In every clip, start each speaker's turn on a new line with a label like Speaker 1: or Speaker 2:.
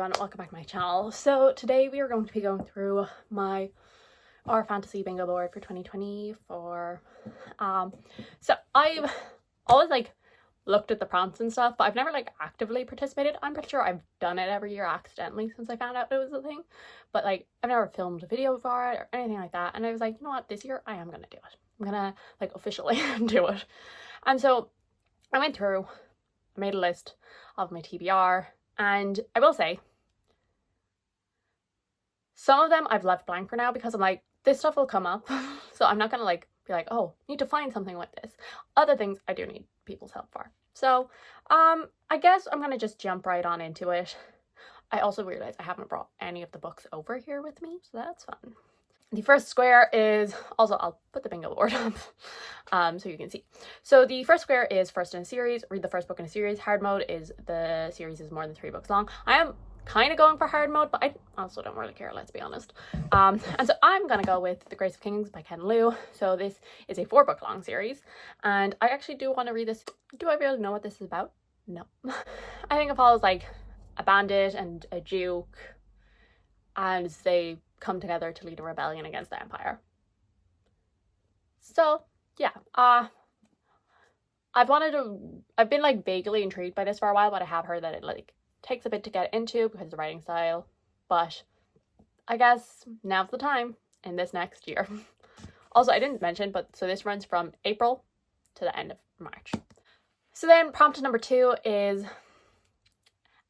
Speaker 1: everyone, welcome back to my channel. So today we are going to be going through my our fantasy bingo board for 2024. So I've always looked at the prompts and stuff, but I've never actively participated. I'm pretty sure I've done it every year accidentally since I found out it was a thing, but I've never filmed a video for it or anything like that. And I was like, you know what, this year I am gonna do it. I'm gonna officially do it. And so I went through, I made a list of my TBR, and I will say some of them I've left blank for now because I'm like, this stuff will come up. So I'm not gonna be like, oh, need to find something with this. Other things I do need people's help for. So I guess I'm gonna just jump right on into it. I also realized I haven't brought any of the books over here with me, so that's fun. The first square is, also I'll put the bingo board up so you can see. So the first square is first in a series. Read the first book in a series. Hard mode is the series is more than 3 books long. I am kind of going for hard mode, but I also don't really care, let's be honest. And so I'm gonna go with The Grace of Kings by Ken Liu. So this is a 4-book long series, and I actually do want to read this. Do I really know what this is about? No. I think it follows a bandit and a duke, and they come together to lead a rebellion against the Empire. So yeah, I've been vaguely intrigued by this for a while, but I have heard that it takes a bit to get into because of the writing style, but I guess now's the time in this next year. Also, I didn't mention, but so this runs from April to the end of March. So then prompt number 2 is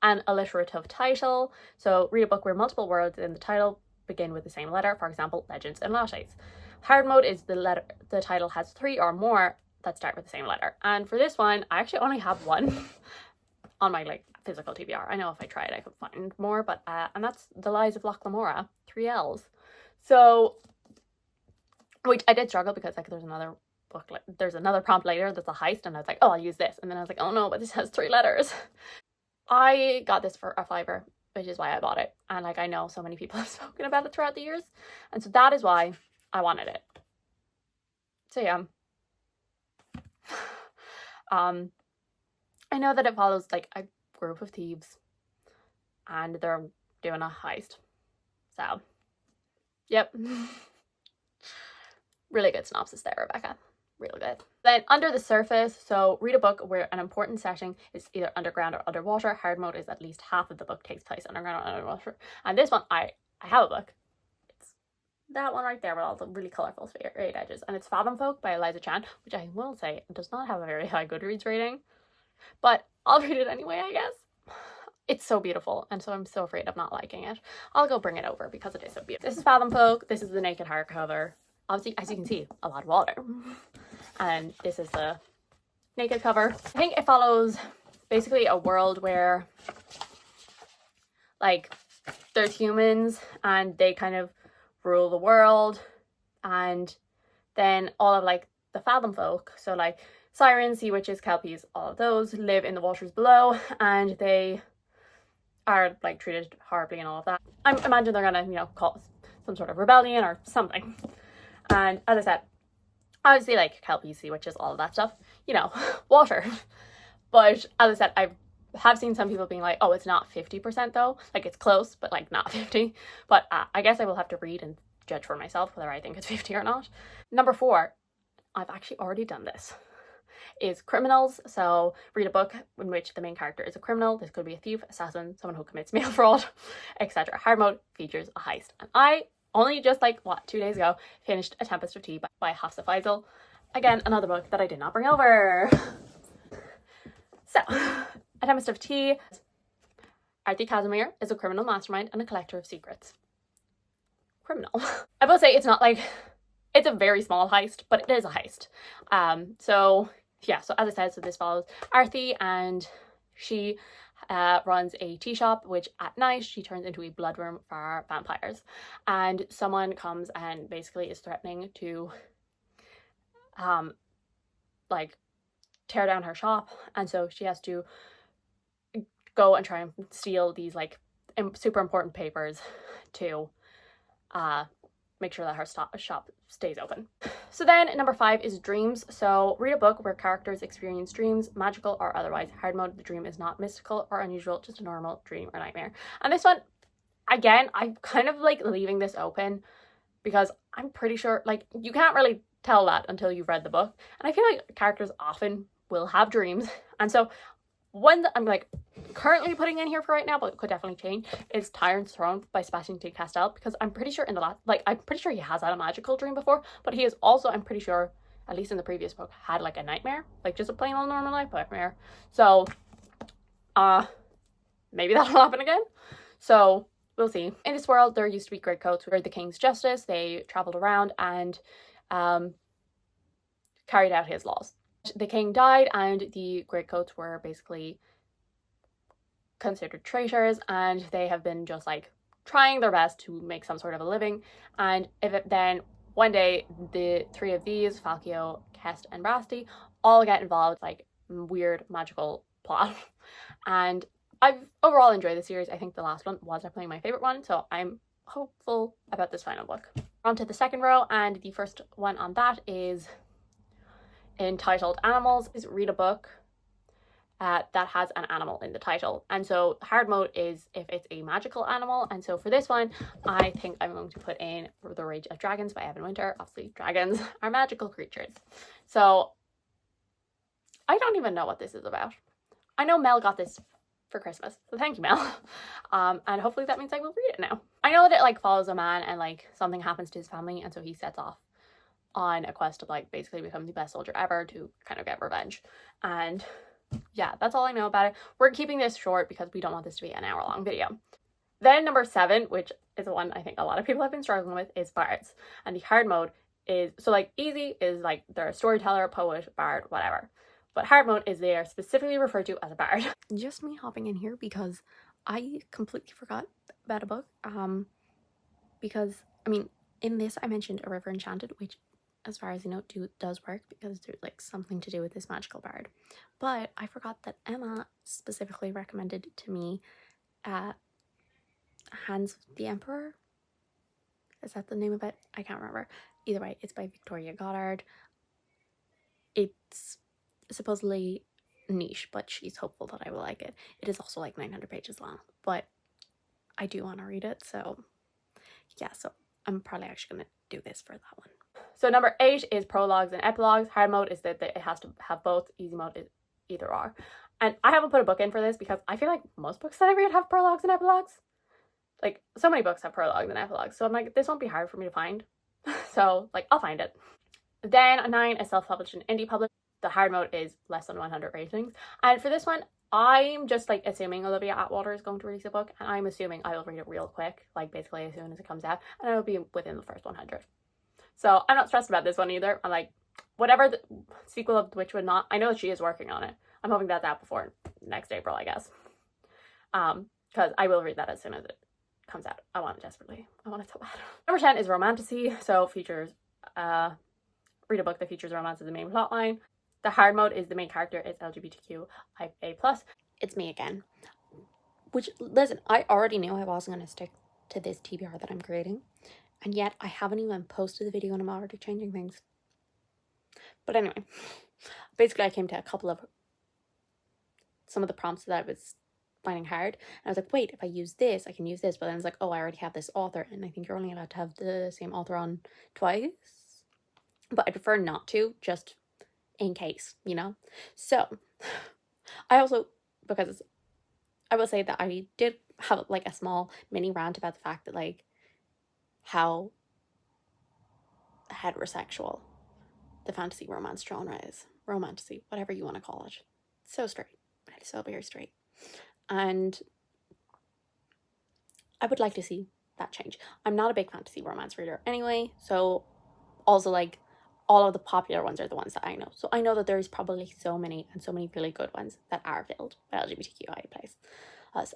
Speaker 1: an alliterative title. So read a book where multiple words in the title begin with the same letter, for example, Legends and Lattes. Hard mode is the title has 3 or more that start with the same letter. And for this one, I actually only have one on my physical TBR. I know if I tried I could find more, but and that's The Lies of Loch Lamora, 3 L's. So, which I did struggle because there's another book, there's another prompt later that's a heist, and I was like, oh, I'll use this, and then I was like, oh no, but this has 3 letters. I got this for a $5, which is why I bought it, and I know so many people have spoken about it throughout the years, and so that is why I wanted it. So yeah, I know that it follows a group of thieves and they're doing a heist. So yep. Really good synopsis there, Rebecca. Real good. Then under the surface, so read a book where an important setting is either underground or underwater. Hard mode is at least half of the book takes place underground or underwater. And this one, I have a book. It's that one right there with all the really colourful straight edges. And it's Fathom Folk by Eliza Chan, which I will say does not have a very high Goodreads rating. But I'll read it anyway, I guess. It's so beautiful, and so I'm so afraid of not liking it. I'll go bring it over because it is so beautiful. This is Fathom Folk. This is the naked hardcover. Obviously, as you can see, a lot of water. And this is the naked cover. I think it follows basically a world where there's humans and they kind of rule the world, and then all of the Fathom Folk, so sirens, sea witches, kelpies, all of those live in the waters below, and they are treated horribly and all of that. I imagine they're gonna cause some sort of rebellion or something. And as I said, obviously kelpies, sea witches, all of that stuff, water. But as I said, I have seen some people being like, oh, it's not 50% though, it's close but not 50. But I guess I will have to read and judge for myself whether I think it's 50 or not. Number 4, I've actually already done this, is criminals. So read a book in which the main character is a criminal. This could be a thief, assassin, someone who commits mail fraud, etc. Hard mode features a heist. And I only just 2 days ago finished A Tempest of Tea by Hafsa Faisal. Again, another book that I did not bring over. So, A Tempest of Tea. Artie Casimir is a criminal mastermind and a collector of secrets. Criminal. I will say it's not it's a very small heist, but it is a heist. So yeah, so as I said, so this follows Artie, and she runs a tea shop, which at night she turns into a blood room for vampires. And someone comes and basically is threatening to tear down her shop, and so she has to go and try and steal these super important papers to make sure that her shop stays open. So then number 5 is dreams. So read a book where characters experience dreams, magical or otherwise. Hard mode, the dream is not mystical or unusual, just a normal dream or nightmare. And this one, again, I'm kind of like leaving this open because I'm pretty sure, like, you can't really tell that until you've read the book. And I feel like characters often will have dreams. And so one that I'm like currently putting in here for right now, but it could definitely change, is Tyrant's Throne by Sebastian T. Castell, because I'm pretty sure in the last, like, I'm pretty sure he has had a magical dream before, but he is also, I'm pretty sure, at least in the previous book, had like a nightmare, like just a plain old normal nightmare. So maybe that'll happen again. So we'll see. In this world, there used to be greatcoats who were the king's justice. They traveled around and carried out his laws. The king died and the greatcoats were basically considered traitors, and they have been just like trying their best to make some sort of a living. And then one day the 3 of these, Falcio, Kest, and Basti, all get involved like weird magical plot. And I've overall enjoyed the series. I think the last one was definitely my favorite one, so I'm hopeful about this final book. On to the second row, and the first one on that is entitled Animals. Is read a book that has an animal in the title. And so hard mode is if it's a magical animal. And so for this one, I think I'm going to put in The Rage of Dragons by Evan Winter. Obviously, dragons are magical creatures. So I don't even know what this is about. I know Mel got this for Christmas, so thank you, Mel. And hopefully that means I will read it now. I know that it like follows a man and like something happens to his family, and so he sets off on a quest to like basically become the best soldier ever to kind of get revenge. And yeah, that's all I know about it. We're keeping this short because we don't want this to be an hour-long video. Then number 7, which is the one I think a lot of people have been struggling with, is bards. And the hard mode is, so like easy is like they're a storyteller, poet, bard, whatever. But hard mode is they are specifically referred to as a bard. Just me hopping in here because I completely forgot about a book. Because, I mean, in this I mentioned A River Enchanted, which as far as I know does work because there's like something to do with this magical bard. But I forgot that Emma specifically recommended to me Hands of the Emperor. Is that the name of it? I can't remember. Either way, it's by Victoria Goddard. It's supposedly niche, but she's hopeful that I will like it. It is also like 900 pages long, but I do want to read it, so yeah, so I'm probably actually going to do this for that one. So number 8 is prologues and epilogues. Hard mode is that it has to have both. Easy mode is either or. And I haven't put a book in for this because I feel like most books that I read have prologues and epilogues. Like, so many books have prologues and epilogues, so I'm like, this won't be hard for me to find. So, like, I'll find it. Then 9 is self-published and indie published. The hard mode is less than 100 ratings. And for this one, I'm just like assuming Olivia Atwater is going to release a book, and I'm assuming I will read it real quick, like basically as soon as it comes out, and it will be within the first 100. So I'm not stressed about this one either. I'm like, whatever the sequel of Witch Would Not, I know that she is working on it. I'm hoping that's out before next April, I guess. Because I will read that as soon as it comes out. I want it desperately. I want it so bad. Number 10 is romantasy. So features, read a book that features romance as the main plot line. The hard mode is the main character is LGBTQIA+. It's me again. Which, listen, I already knew I wasn't going to stick to this TBR that I'm creating. And yet I haven't even posted the video and I'm already changing things. But anyway, basically I came to a couple of some of the prompts that I was finding hard. And I was like, wait, if I use this, I can use this. But then I was like, oh, I already have this author. And I think you're only allowed to have the same author on twice. But I prefer not to, just in case, you know? So I also, because I will say that I did have like a small mini rant about the fact that like how heterosexual the fantasy romance genre is. Romantasy, whatever you want to call it. So straight. It's so very straight. And I would like to see that change. I'm not a big fantasy romance reader anyway, so also like all of the popular ones are the ones that I know. So I know that there's probably so many and so many really good ones that are filled by LGBTQIA+.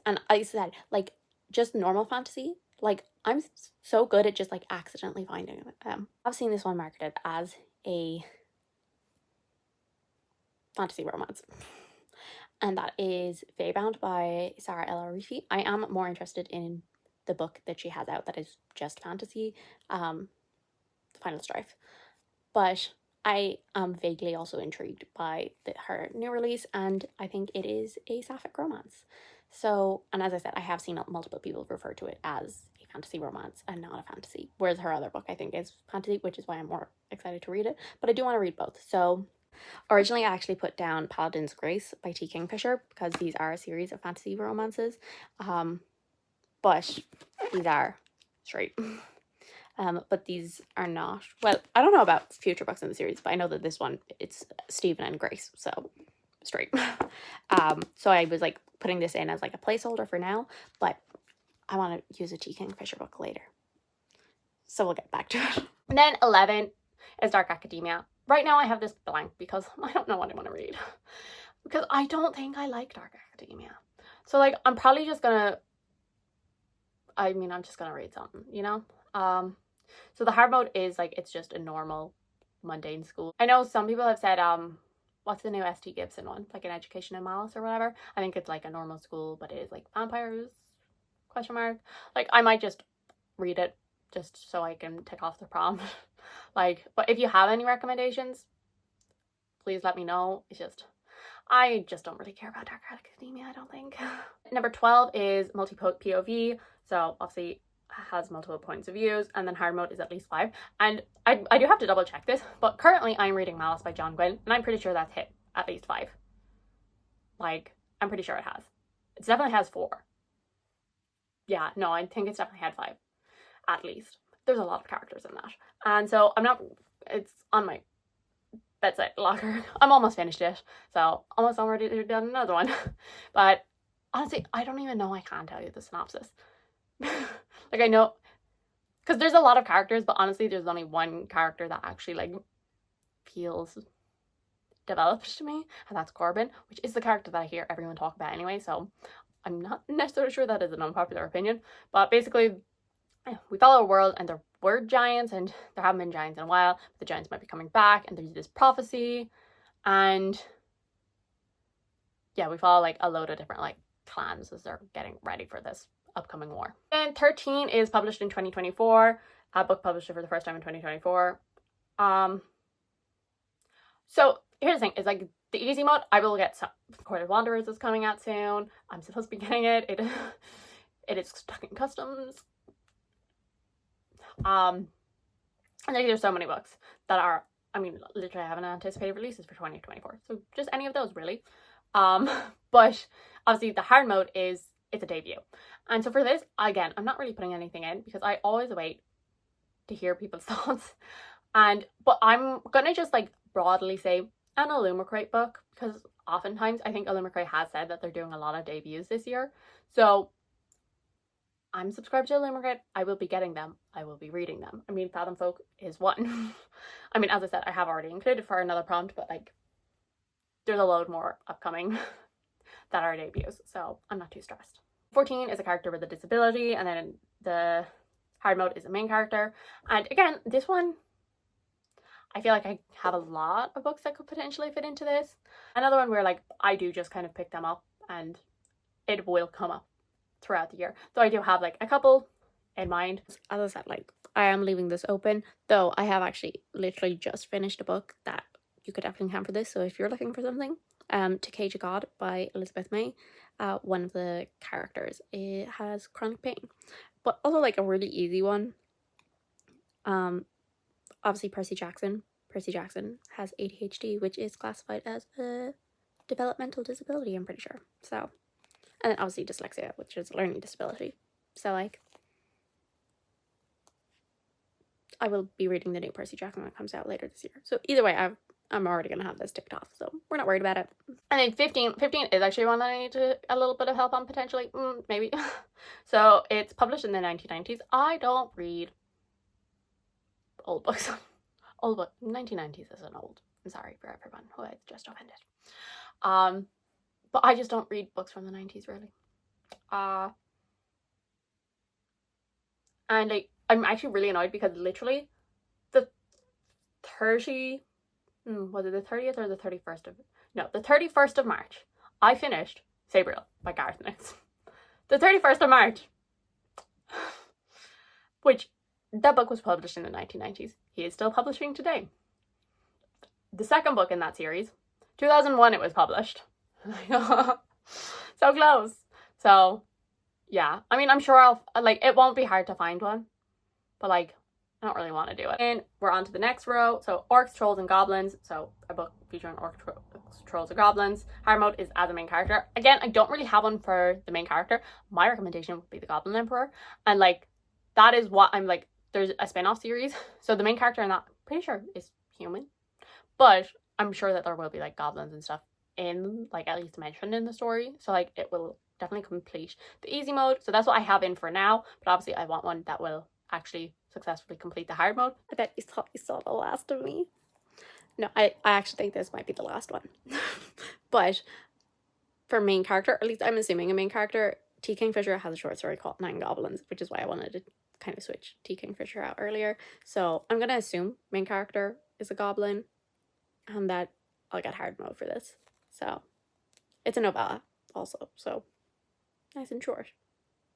Speaker 1: And I said, like, just normal fantasy, like, I'm so good at just like accidentally finding them. I've seen this one marketed as a fantasy romance, and that is Feybound by Sarah L. Arifi. I am more interested in the book that she has out that is just fantasy. final strife. But I am vaguely also intrigued by her new release, and I think it is a sapphic romance. So, and as I said, I have seen multiple people refer to it as a fantasy romance and not a fantasy, whereas her other book I think is fantasy, which is why I'm more excited to read it. But I do want to read both. So originally I actually put down Paladin's Grace by T. Kingfisher because these are a series of fantasy romances, but these are straight. But these are not, well, I don't know about future books in the series, but I know that this one, it's Stephen and Grace, so straight. So I was like putting this in as like a placeholder for now, but I want to use a T. Kingfisher book later. So we'll get back to it. And then 11 is Dark Academia. Right now I have this blank because I don't know what I want to read. Because I don't think I like Dark Academia. So like, I'm probably just gonna, I'm just gonna read something, you know? So the hard mode is like, it's just a normal mundane school. I know some people have said, what's the new S.T. Gibson one? Like An Education in Malice or whatever. I think it's like a normal school, but it is like vampires, ? Like I might just read it just so I can tick off the prompt. Like, but if you have any recommendations, please let me know. I just don't really care about Dark Academia, I don't think. Number 12 is multi-POV. So obviously has multiple points of views, and then hard mode is at least 5. And I do have to double check this, but currently I'm reading Malice by John Gwynne, and I'm pretty sure that's hit at least 5. Like, I'm pretty sure it has. It definitely has 4. Yeah, no, I think it's definitely had 5. At least. There's a lot of characters in that. And so it's on my bedside locker. I'm almost finished it. So almost already done another one. But honestly, I don't even know I can tell you the synopsis. Like I know, because there's a lot of characters, but honestly there's only one character that actually like feels developed to me, and that's Corbin, which is the character that I hear everyone talk about anyway, so I'm not necessarily sure that is an unpopular opinion. But basically we follow a world and there were giants, and there haven't been giants in a while, but the giants might be coming back, and there's this prophecy, and yeah, we follow like a load of different like clans as they're getting ready for this upcoming war. And 13 is published in 2024. A book published for the first time in 2024. So here's the thing, is like the easy mode, I will get some. Court of Wanderers is coming out soon. I'm supposed to be getting it. It is stuck in customs. And like, there's so many books that are, literally I haven't anticipated releases for 2024. So just any of those really. But obviously the hard mode is, it's a debut. And so for this, again, I'm not really putting anything in because I always wait to hear people's thoughts. But I'm gonna just like broadly say an Illumicrate book, because oftentimes I think Illumicrate has said that they're doing a lot of debuts this year. So I'm subscribed to Illumicrate. I will be getting them. I will be reading them. Fathom Folk is one. As I said, I have already included for another prompt, but like there's a load more upcoming that are debuts, so I'm not too stressed. 14 is a character with a disability, and then the hard mode is a main character. And again, this one, I feel like I have a lot of books that could potentially fit into this. Another one where like I do just kind of pick them up and it will come up throughout the year. So I do have like a couple in mind. As I said, like I am leaving this open, though I have actually literally just finished a book that you could definitely count for this. So if you're looking for something, To Cage a God by Elizabeth May. One of the characters, it has chronic pain, but also like a really easy one. Obviously Percy Jackson has ADHD, which is classified as a developmental disability, I'm pretty sure. So, and then obviously dyslexia, which is a learning disability. So like, I will be reading the new Percy Jackson when it comes out later this year. So either way, I'm already gonna have this ticked off, so we're not worried about it. And then 15 is actually one that I need a little bit of help on potentially, maybe. So it's published in the 1990s. I don't read old books. 1990s isn't old. I'm sorry for everyone who I just offended. But I just don't read books from the 90s really. And like, I'm actually really annoyed because literally the 30th or the 31st of, no, the 31st of March, I finished Sabriel by Garth Nix. The 31st of March. Which That book was published in the 1990s. He is still publishing today. The second book in that series, 2001 it was published. So close. So yeah, I mean, I'm sure it won't be hard to find one, but like, I don't really want to do it. And we're on to the next row. So Orcs, Trolls, and Goblins. So a book featuring Orcs, Trolls, and Goblins. Hard mode is as a main character. Again, I don't really have one for the main character. My recommendation would be the Goblin Emperor. And like, that is what I'm like, there's a spin-off series. So the main character in that, pretty sure, is human. But I'm sure that there will be like goblins and stuff in, like, at least mentioned in the story. So like, it will definitely complete the easy mode. So that's what I have in for now. But obviously I want one that will actually successfully complete the hard mode. I bet you thought you saw the last of me. No, I actually think this might be the last one. But for main character, at least I'm assuming a main character, T. Kingfisher has a short story called 9 Goblins, which is why I wanted to kind of switch T. Kingfisher out earlier. So I'm going to assume main character is a goblin and that I'll get hard mode for this. So it's a novella also, so nice and short.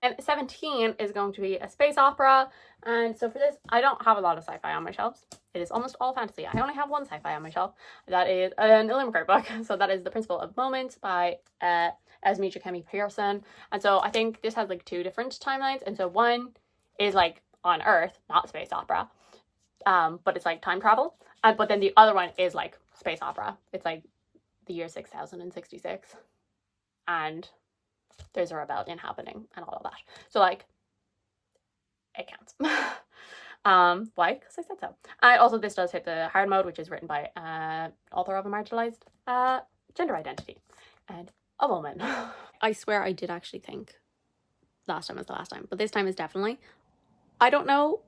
Speaker 1: And 17 is going to be a space opera. And so for this, I don't have a lot of sci-fi on my shelves. It is almost all fantasy. I only have one sci-fi on my shelf. That is an Illuminati book. So that is The Principle of Moments by Esme Jacemi Pearson. And so I think this has like 2 different timelines. And so one is like on Earth, not space opera. But it's like time travel. But then the other one is like space opera. It's like the year 6066. And there's a rebellion happening and all of that. So like, it counts. Why? Because I said so. And also this does hit the hard mode, which is written by author of a marginalized gender identity and a woman. I swear I did actually think last time was the last time, but this time is definitely. I don't know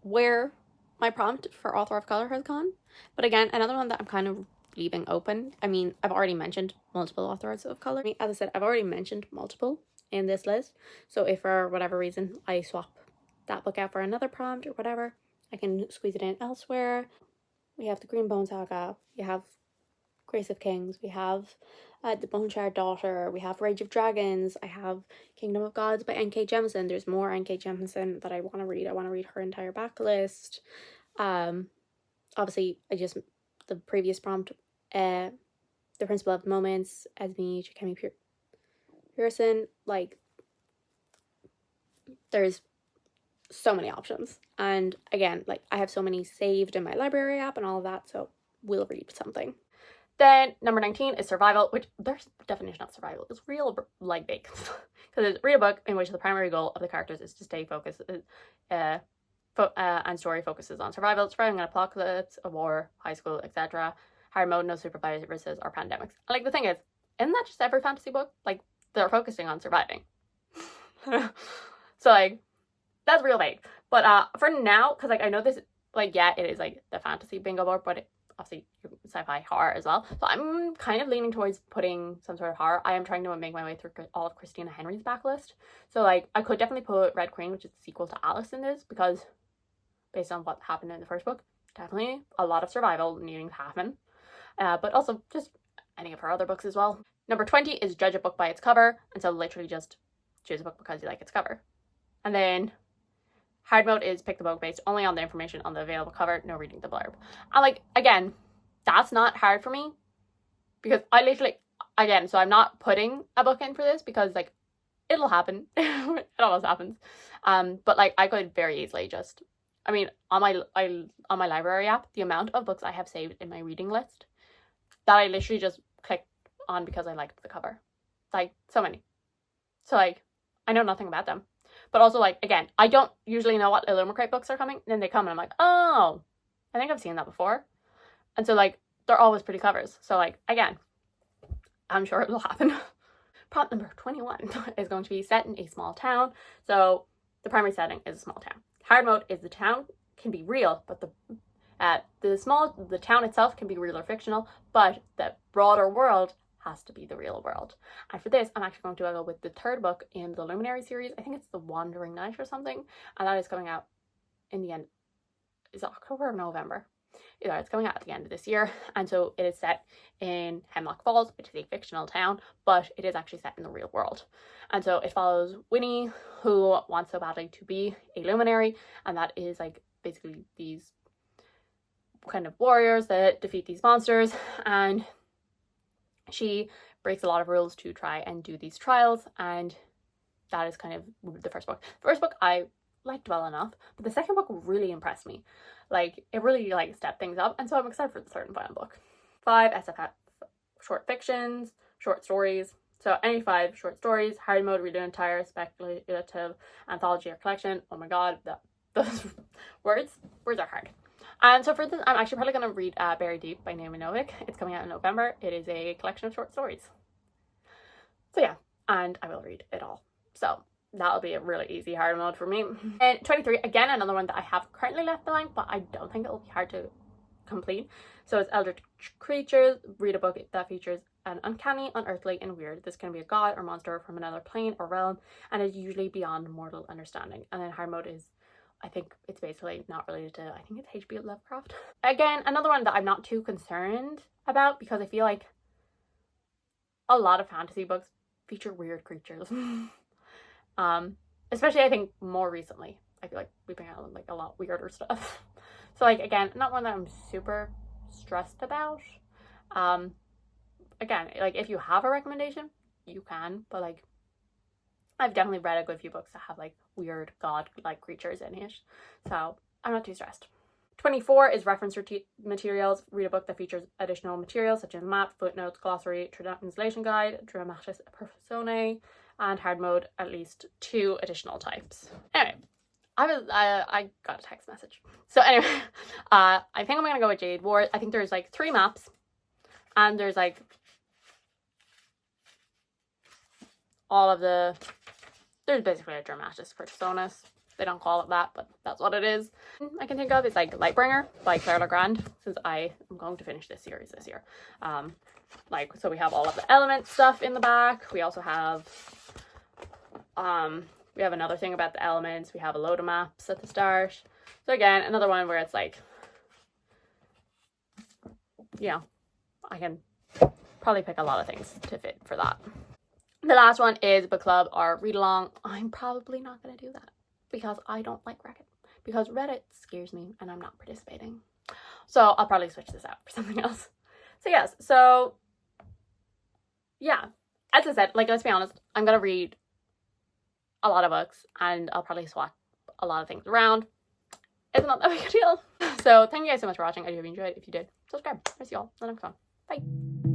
Speaker 1: where my prompt for author of color has gone, but again, another one that I'm kind of leaving open. I mean, I've already mentioned multiple authors of color. As I said, I've already mentioned multiple in this list. So if for whatever reason I swap that book out for another prompt or whatever, I can squeeze it in elsewhere. We have the Green Bone Saga. We have Grace of Kings. We have The Bone Shard Daughter. We have Rage of Dragons. I have Kingdom of Gods by N.K. Jemisin. There's more N.K. Jemisin that I want to read. I want to read her entire backlist. Obviously, the previous prompt, The Principle of Moments, Esme Jacemi Pearson, like, there's so many options. And again, like, I have so many saved in my library app and all of that, so we'll read something. Then number 19 is survival, which their definition of survival is real like big. Because it's read a book in which the primary goal of the characters is to stay focused, and story focuses on survival, surviving an apocalypse, a war, high school, etc. Hard mode, no supervises, or pandemics. Like, the thing is, isn't that just every fantasy book? Like, they're focusing on surviving. So, like, that's real vague. But for now, because, like, I know this, like, yeah, it is, like, the fantasy bingo board, but obviously sci-fi horror as well. So I'm kind of leaning towards putting some sort of horror. I am trying to make my way through all of Christina Henry's backlist. So, like, I could definitely put Red Queen, which is the sequel to Alice, in this, because based on what happened in the first book, definitely a lot of survival needing to happen. But also just any of her other books as well. Number 20 is judge a book by its cover. And so literally just choose a book because you like its cover. And then hard mode is pick the book based only on the information on the available cover, no reading the blurb. And, like, again, that's not hard for me because I literally, again, so I'm not putting a book in for this because, like, it'll happen. It always happens. But, like, I could very easily just, I mean, on my library app, the amount of books I have saved in my reading list that I literally just clicked on because I liked the cover. Like, so many. So, like, I know nothing about them. But also, like, again, I don't usually know what Illuminati books are coming. Then they come and I'm like, oh, I think I've seen that before. And so, like, they're always pretty covers. So, like, again, I'm sure it will happen. Prompt number 21 is going to be set in a small town. So the primary setting is a small town. Hard mode is the town can be real, but the town itself can be real or fictional, but the broader world has to be the real world. And for this, I'm actually going to go with the third book in the Luminary series. I think it's The Wandering Night or something, and that is coming out in the end. Is it October or November? it's coming out at the end of this year, and so it is set in Hemlock Falls, which is a fictional town, but it is actually set in the real world. And so it follows Winnie, who wants so badly to be a luminary, and that is like basically these kind of warriors that defeat these monsters, and she breaks a lot of rules to try and do these trials, and that is kind of the first book. The first book I liked well enough, but the second book really impressed me. Like, it really like stepped things up, and so I'm excited for the third and final book. 5 SFF short fictions, short stories. So any 5 short stories, hard mode, read an entire speculative anthology or collection. Oh my god, those words are hard. And so for this, I'm actually probably going to read Buried Deep by Naomi Novik. It's coming out in November. It is a collection of short stories. So yeah, and I will read it all. So that'll be a really easy hard mode for me. And 23, again, another one that I have currently left blank, but I don't think it'll be hard to complete. So it's Eldritch Creatures. Read a book that features an uncanny, unearthly, and weird. This can be a god or monster from another plane or realm, and is usually beyond mortal understanding. And then hard mode is, I think it's basically not related to, I think it's H.P. Lovecraft. Again, another one that I'm not too concerned about, because I feel like a lot of fantasy books feature weird creatures. Especially I think more recently. I feel like we've been out like a lot weirder stuff. So like, again, not one that I'm super stressed about. Again, like if you have a recommendation, you can, but like I've definitely read a good few books that have like weird god-like creatures in it, so I'm not too stressed. 24 is reference materials. Read a book that features additional materials such as map, footnotes, glossary, translation guide, dramatis personae, and hard mode at least 2 additional types. Anyway, I got a text message. So anyway, I think I'm gonna go with Jade Ward. I think there's like 3 maps, and there's like all of the, there's basically a dramatis personae. They don't call it that, but that's what it is. I can think of is like Lightbringer by Claire Legrand, since I am going to finish this series this year. Like, so we have all of the element stuff in the back. We also have we have another thing about the elements. We have a load of maps at the start. So again, another one where it's like, yeah, I can probably pick a lot of things to fit for that. The last one is book club or read along. I'm probably not going to do that because I don't like Reddit. Because Reddit scares me and I'm not participating. So I'll probably switch this out for something else. So yes, so yeah, as I said, like, let's be honest, I'm going to read a lot of books and I'll probably swap a lot of things around. It's not that big a deal. So thank you guys so much for watching. I hope you enjoyed. If you did, subscribe. I'll see you all in the next one. Bye.